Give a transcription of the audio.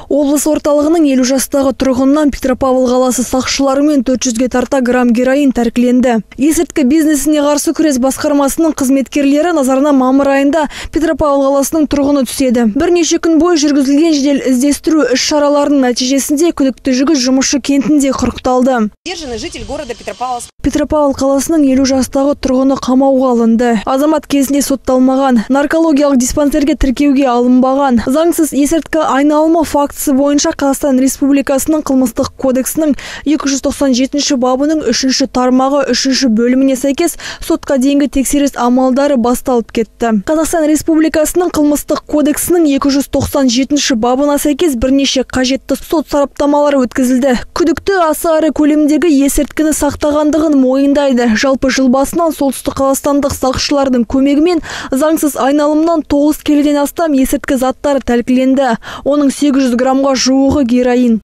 Облыс орталығының 50 жастағы тұрғыннан Петропавл қаласы сақшыларымен 400-ге тарта грамм героин тәркіленді. Есірткі бизнесіне қарсы күрес басқармасының қызметкерлері назарына мамыр айында Петропавл қаласының тұрғыны түседі. Бірнеше күн бойы жүргізілген жедел іздестіру іс-шараларының нәтижесінде күдікті жігіт жұмысшы кентінде құрықталды. Житель города Петропавл қаласының 50 жастағы тұрғыны қамауға алынды. Азамат кезінде сотталмаған, наркологиялық диспансерге тіркеуге алынбаған, заңсыз есірткі айналымы фактісі бойынша Қазақстан Республикасының қылмыстық кодексінің 297 бабының 3 тармағы 3 бөліміне сәйкес сотқа дейінгі тексеріс амалдары басталып кетті. Қазақстан Республикасының қылмыстық кодексінің 297 бабына сәйкес бірнеше қажетті сот сараптамалары өткізілді. Күдікті аса ірі көлемдегі есірткіні сақтағандығын мойындайды. Жалпы жыл басынан солтүстік қазақстандық сақшылардың көмегімен заңсыз айналымнан 9 келіден астам есірткі заттары тәркіленді. Оның 800 граммға жуығы героин.